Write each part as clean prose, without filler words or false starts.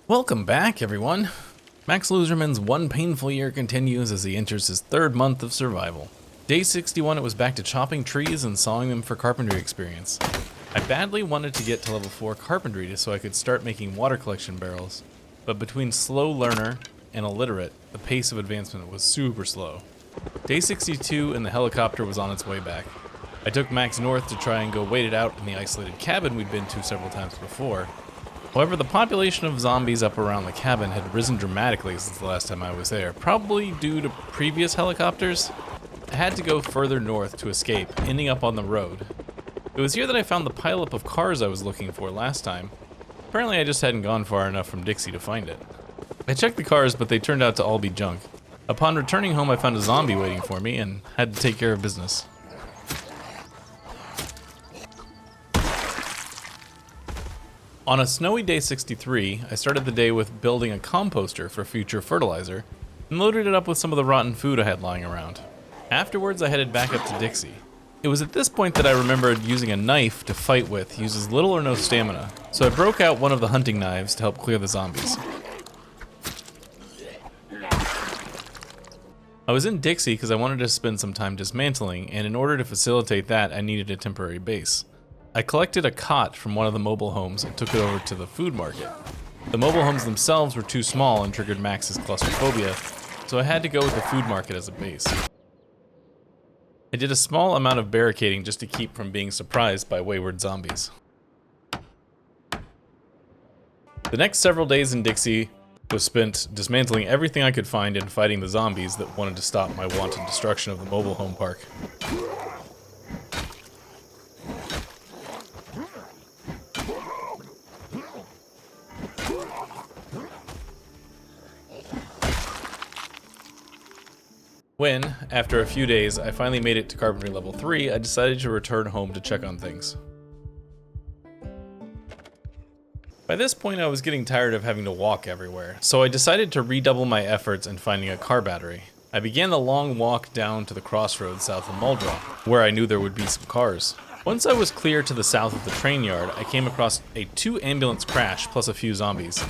Welcome back, everyone. Max Loserman's one painful year continues as he enters his third month of survival. Day 61, it was back to chopping trees and sawing them for carpentry experience. I badly wanted to get to level 4 carpentry so I could start making water collection barrels, but between slow learner and illiterate, the pace of advancement was super slow. Day 62 and the helicopter was on its way back. I took Max north to try and go wait it out in the isolated cabin we'd been to several times before. However, the population of zombies up around the cabin had risen dramatically since the last time I was there, probably due to previous helicopters. I had to go further north to escape, ending up on the road. It was here that I found the pileup of cars I was looking for last time. Apparently I just hadn't gone far enough from Dixie to find it. I checked the cars, but they turned out to all be junk. Upon returning home, I found a zombie waiting for me and had to take care of business. On a snowy day 63, I started the day with building a composter for future fertilizer and loaded it up with some of the rotten food I had lying around. Afterwards, I headed back up to Dixie. It was at this point that I remembered using a knife to fight with uses little or no stamina, so I broke out one of the hunting knives to help clear the zombies. I was in Dixie because I wanted to spend some time dismantling, and in order to facilitate that, I needed a temporary base. I collected a cot from one of the mobile homes and took it over to the food market. The mobile homes themselves were too small and triggered Max's claustrophobia, so I had to go with the food market as a base. I did a small amount of barricading just to keep from being surprised by wayward zombies. The next several days in Dixie was spent dismantling everything I could find and fighting the zombies that wanted to stop my wanton destruction of the mobile home park. When, after a few days, I finally made it to carpentry level 3, I decided to return home to check on things. By this point, I was getting tired of having to walk everywhere, so I decided to redouble my efforts in finding a car battery. I began the long walk down to the crossroads south of Muldrow, where I knew there would be some cars. Once I was clear to the south of the train yard, I came across a 2 ambulance crash plus a few zombies.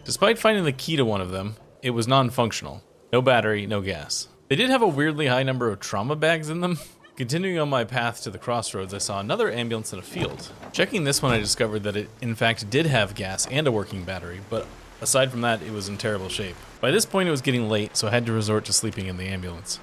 Despite finding the key to one of them, it was non-functional. No battery, no gas. They did have a weirdly high number of trauma bags in them. Continuing on my path to the crossroads, I saw another ambulance in a field. Checking this one, I discovered that it in fact did have gas and a working battery, but aside from that, it was in terrible shape. By this point, it was getting late, so I had to resort to sleeping in the ambulance.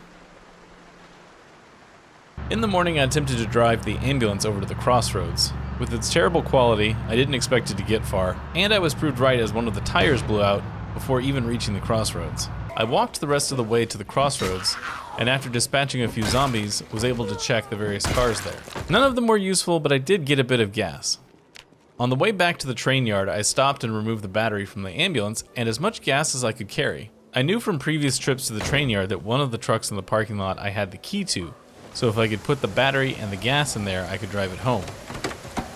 In the morning, I attempted to drive the ambulance over to the crossroads. With its terrible quality, I didn't expect it to get far, and I was proved right as one of the tires blew out before even reaching the crossroads. I walked the rest of the way to the crossroads, and after dispatching a few zombies, was able to check the various cars there. None of them were useful, but I did get a bit of gas. On the way back to the train yard, I stopped and removed the battery from the ambulance and as much gas as I could carry. I knew from previous trips to the train yard that one of the trucks in the parking lot I had the key to, so if I could put the battery and the gas in there, I could drive it home.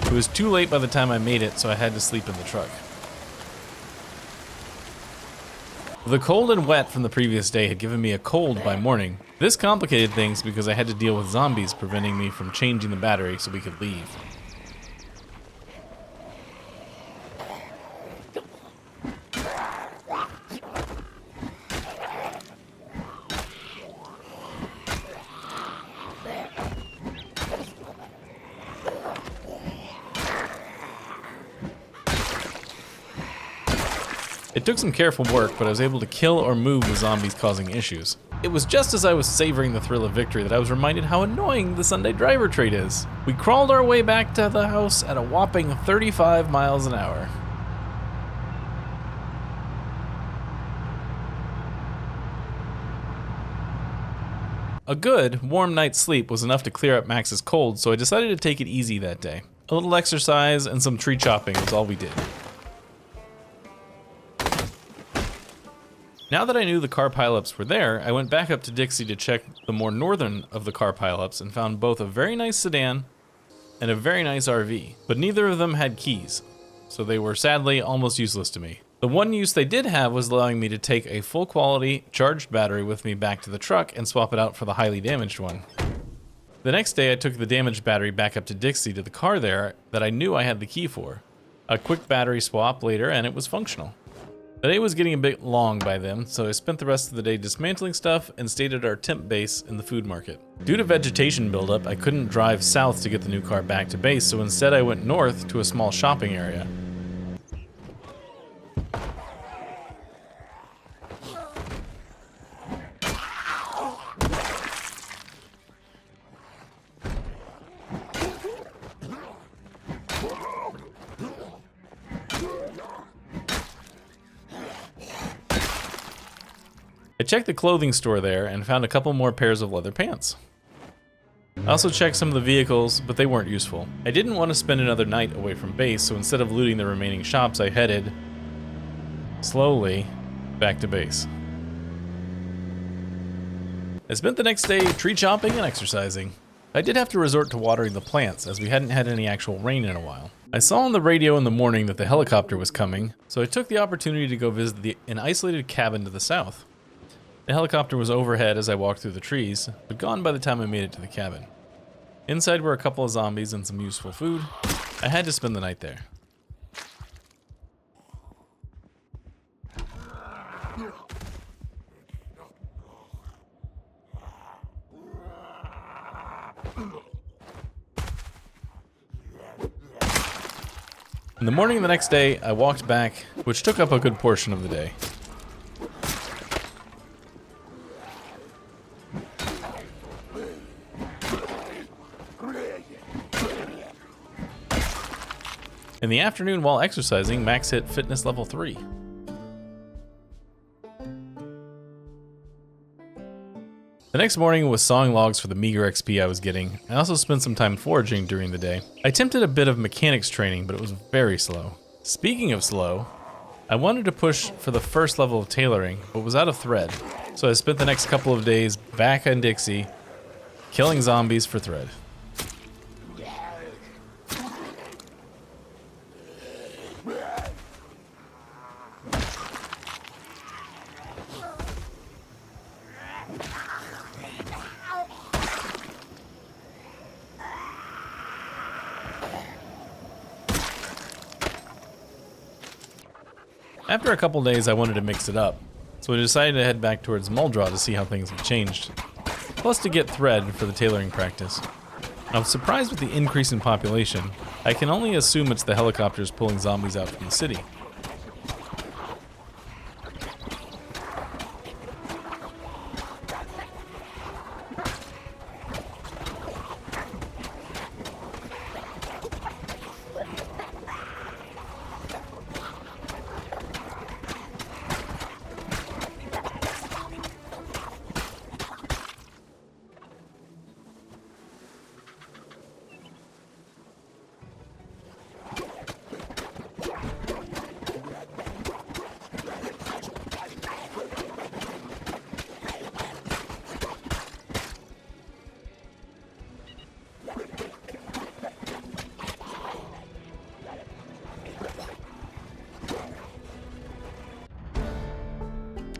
It was too late by the time I made it, so I had to sleep in the truck. The cold and wet from the previous day had given me a cold by morning. This complicated things because I had to deal with zombies preventing me from changing the battery so we could leave. It took some careful work, but I was able to kill or move the zombies causing issues. It was just as I was savoring the thrill of victory that I was reminded how annoying the Sunday driver trait is. We crawled our way back to the house at a whopping 35 miles an hour. A good, warm night's sleep was enough to clear up Max's cold, so I decided to take it easy that day. A little exercise and some tree chopping was all we did. Now that I knew the car pileups were there, I went back up to Dixie to check the more northern of the car pileups and found both a very nice sedan and a very nice RV, but neither of them had keys, so they were sadly almost useless to me. The The one use they did have was allowing me to take a full quality charged battery with me back to the truck and swap it out for the highly damaged one. The next day I took the damaged battery back up to Dixie to the car there that I knew I had the key for. A quick battery swap later and it was functional. The day was getting a bit long by then, so I spent the rest of the day dismantling stuff and stayed at our temp base in the food market. Due to vegetation buildup, I couldn't drive south to get the new car back to base, so instead I went north to a small shopping area. I checked the clothing store there and found a couple more pairs of leather pants. I also checked some of the vehicles, but they weren't useful. I didn't want to spend another night away from base, so instead of looting the remaining shops, I headed slowly back to base. I spent the next day tree chopping and exercising. I did have to resort to watering the plants, as we hadn't had any actual rain in a while. I saw on the radio in the morning that the helicopter was coming, so I took the opportunity to go visit an isolated cabin to the south. The helicopter was overhead as I walked through the trees, but gone by the time I made it to the cabin. Inside were a couple of zombies and some useful food. I had to spend the night there. In the morning of the next day, I walked back, which took up a good portion of the day. In the afternoon, while exercising, Max hit fitness level 3. The next morning was sawing logs for the meager XP I was getting. I also spent some time foraging during the day. I attempted a bit of mechanics training, but it was very slow. Speaking of slow, I wanted to push for the first level of tailoring, but was out of thread. So I spent the next couple of days back on Dixie, killing zombies for thread. After a couple days, I wanted to mix it up, so I decided to head back towards Muldraw to see how things have changed, plus to get thread for the tailoring practice. I was surprised with the increase in population. I can only assume it's the helicopters pulling zombies out from the city.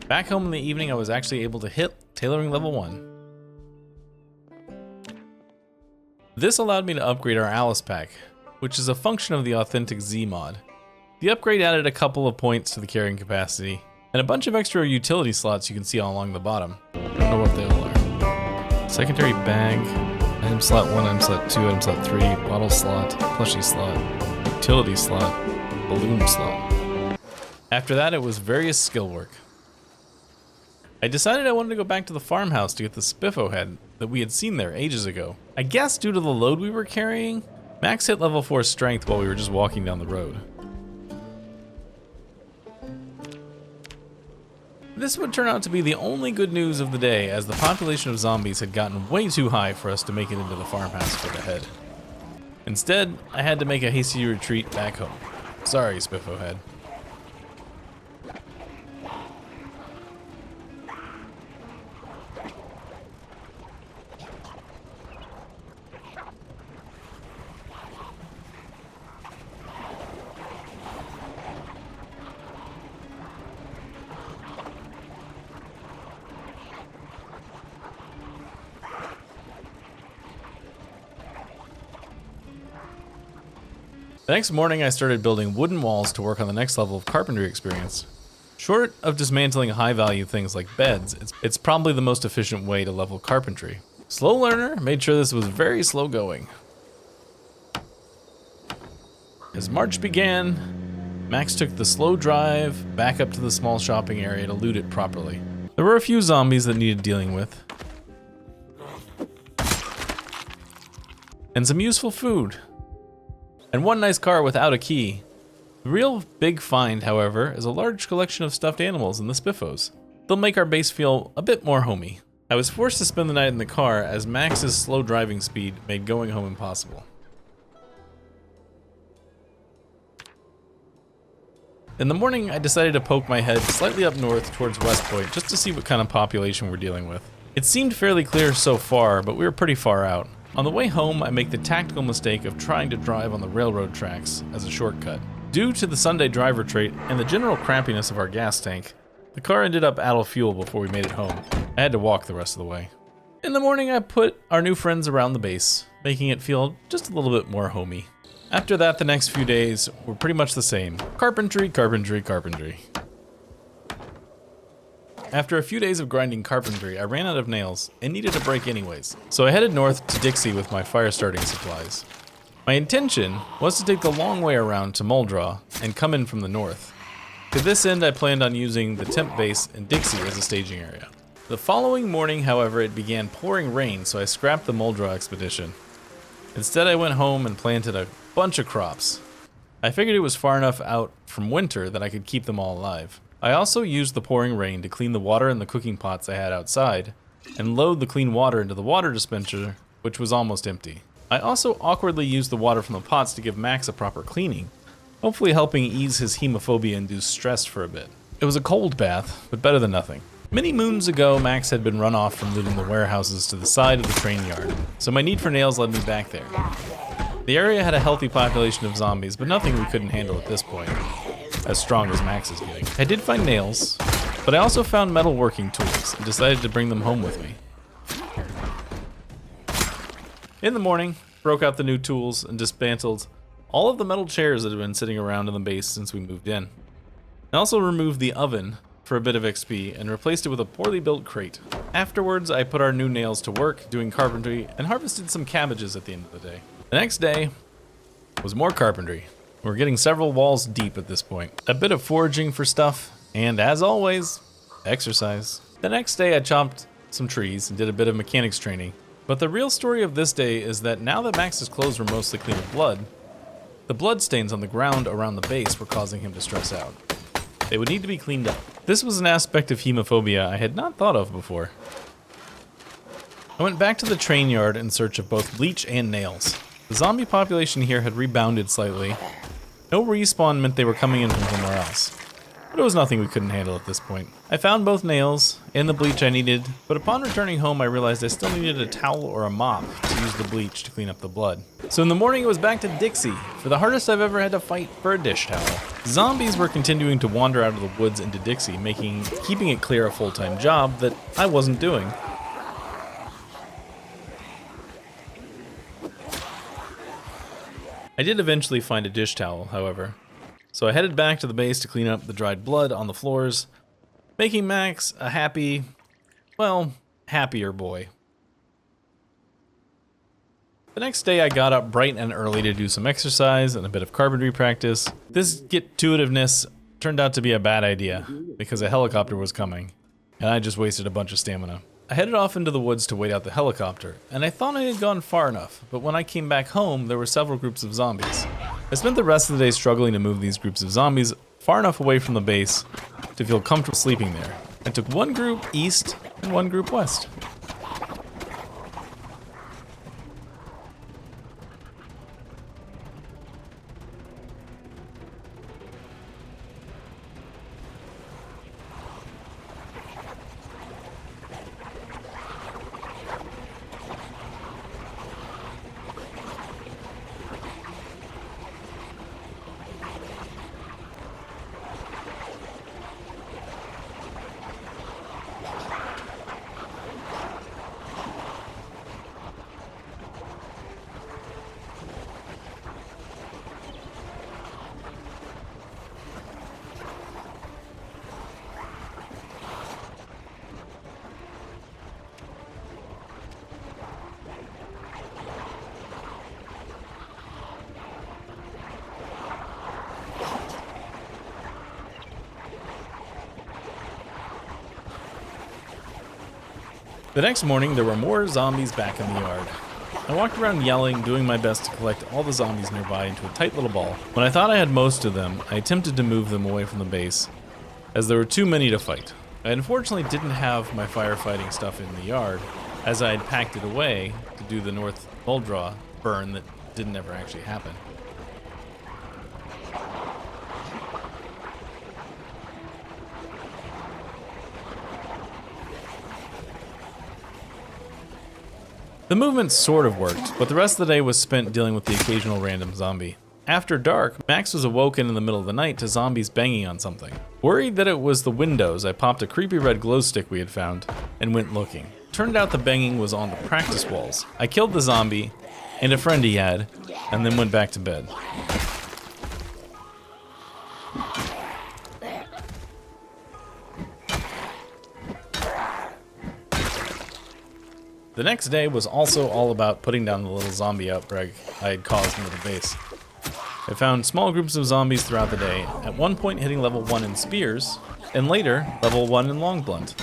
Back home in the evening, I was actually able to hit tailoring level 1. This allowed me to upgrade our Alice pack, which is a function of the Authentic Z mod. The upgrade added a couple of points to the carrying capacity, and a bunch of extra utility slots you can see all along the bottom. I don't know what they all are. Secondary bag, item slot 1, item slot 2, item slot 3, bottle slot, plushie slot, utility slot, balloon slot. After that, it was various skill work. I decided I wanted to go back to the farmhouse to get the spiffo head that we had seen there ages ago. I guess due to the load we were carrying, Max hit level 4 strength while we were just walking down the road. This would turn out to be the only good news of the day, as the population of zombies had gotten way too high for us to make it into the farmhouse for the head. Instead, I had to make a hasty retreat back home. Sorry, spiffo head. The next morning, I started building wooden walls to work on the next level of carpentry experience. Short of dismantling high-value things like beds, it's probably the most efficient way to level carpentry. Slow learner made sure this was very slow going. As March began, Max took the slow drive back up to the small shopping area to loot it properly. There were a few zombies that needed dealing with, and some useful food, and one nice car without a key. The real big find, however, is a large collection of stuffed animals in the spiffos. They'll make our base feel a bit more homey. I was forced to spend the night in the car as Max's slow driving speed made going home impossible. In the morning, I decided to poke my head slightly up north towards West Point just to see what kind of population we're dealing with. It seemed fairly clear so far, but we were pretty far out. On the way home, I make the tactical mistake of trying to drive on the railroad tracks as a shortcut. Due to the Sunday driver trait and the general crappiness of our gas tank, the car ended up out of fuel before we made it home. I had to walk the rest of the way. In the morning, I put our new friends around the base, making it feel just a little bit more homey. After that, the next few days were pretty much the same. Carpentry, carpentry, carpentry. After a few days of grinding carpentry, I ran out of nails and needed a break anyways, so I headed north to Dixie with my fire starting supplies. My intention was to take the long way around to Muldraw and come in from the north. To this end, I planned on using the temp base in Dixie as a staging area. The following morning, however, it began pouring rain, so I scrapped the Muldraw expedition. Instead, I went home and planted a bunch of crops. I figured it was far enough out from winter that I could keep them all alive. I also used the pouring rain to clean the water in the cooking pots I had outside and load the clean water into the water dispenser, which was almost empty. I also awkwardly used the water from the pots to give Max a proper cleaning, hopefully helping ease his hemophobia-induced stress for a bit. It was a cold bath, but better than nothing. Many moons ago, Max had been run off from looting the warehouses to the side of the train yard, so my need for nails led me back there. The area had a healthy population of zombies, but nothing we couldn't handle at this point, as strong as Max is getting. I did find nails, but I also found metal working tools and decided to bring them home with me. In the morning, broke out the new tools and dismantled all of the metal chairs that had been sitting around in the base since we moved in. I also removed the oven for a bit of XP and replaced it with a poorly built crate. Afterwards, I put our new nails to work doing carpentry and harvested some cabbages at the end of the day. The next day was more carpentry. We're getting several walls deep at this point. A bit of foraging for stuff, and as always, exercise. The next day I chopped some trees and did a bit of mechanics training. But the real story of this day is that now that Max's clothes were mostly clean of blood, the blood stains on the ground around the base were causing him to stress out. They would need to be cleaned up. This was an aspect of hemophobia I had not thought of before. I went back to the train yard in search of both bleach and nails. The zombie population here had rebounded slightly. No respawn meant they were coming in from somewhere else. But it was nothing we couldn't handle at this point. I found both nails and the bleach I needed, but upon returning home I realized I still needed a towel or a mop to use the bleach to clean up the blood. So in the morning it was back to Dixie for the hardest I've ever had to fight for a dish towel. Zombies were continuing to wander out of the woods into Dixie, making keeping it clear a full-time job that I wasn't doing. I did eventually find a dish towel, however, so I headed back to the base to clean up the dried blood on the floors, making Max a happy, well, happier boy. The next day I got up bright and early to do some exercise and a bit of carpentry practice. This get-to-itiveness turned out to be a bad idea, because a helicopter was coming, and I just wasted a bunch of stamina. I headed off into the woods to wait out the helicopter, and I thought I had gone far enough, but when I came back home, there were several groups of zombies. I spent the rest of the day struggling to move these groups of zombies far enough away from the base to feel comfortable sleeping there. I took one group east and one group west. The next morning, there were more zombies back in the yard. I walked around yelling, doing my best to collect all the zombies nearby into a tight little ball. When I thought I had most of them, I attempted to move them away from the base, as there were too many to fight. I unfortunately didn't have my firefighting stuff in the yard, as I had packed it away to do the North Muldra burn that didn't ever actually happen. The movement sort of worked, but the rest of the day was spent dealing with the occasional random zombie. After dark, Max was awoken in the middle of the night to zombies banging on something. Worried that it was the windows, I popped a creepy red glow stick we had found and went looking. Turned out the banging was on the practice walls. I killed the zombie and a friend he had, and then went back to bed. The next day was also all about putting down the little zombie outbreak I had caused near the base. I found small groups of zombies throughout the day, at one point hitting level 1 in spears, and later level 1 in long blunt.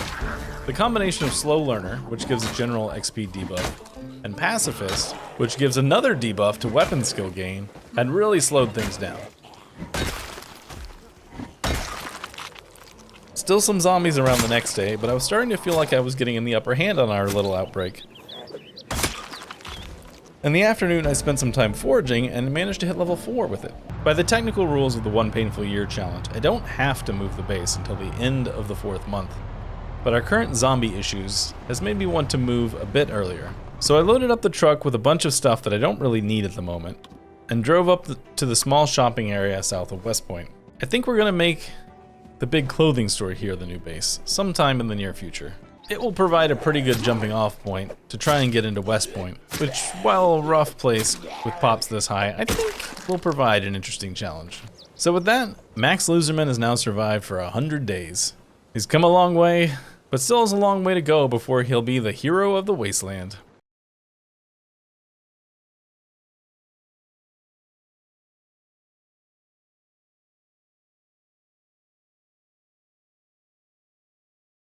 The combination of slow learner, which gives a general XP debuff, and pacifist, which gives another debuff to weapon skill gain, had really slowed things down. Still some zombies around the next day, but I was starting to feel like I was getting in the upper hand on our little outbreak. In the afternoon, I spent some time foraging and managed to hit level 4 with it. By the technical rules of the One Painful Year challenge, I don't have to move the base until the end of the 4th month, but our current zombie issues has made me want to move a bit earlier. So I loaded up the truck with a bunch of stuff that I don't really need at the moment, and drove up to the small shopping area south of West Point. I think we're gonna make the big clothing store here the new base, sometime in the near future. It will provide a pretty good jumping off point to try and get into West Point, which, while a rough place with pops this high, I think will provide an interesting challenge. So with that, Max Loserman has now survived for 100 days. He's come a long way, but still has a long way to go before he'll be the hero of the wasteland.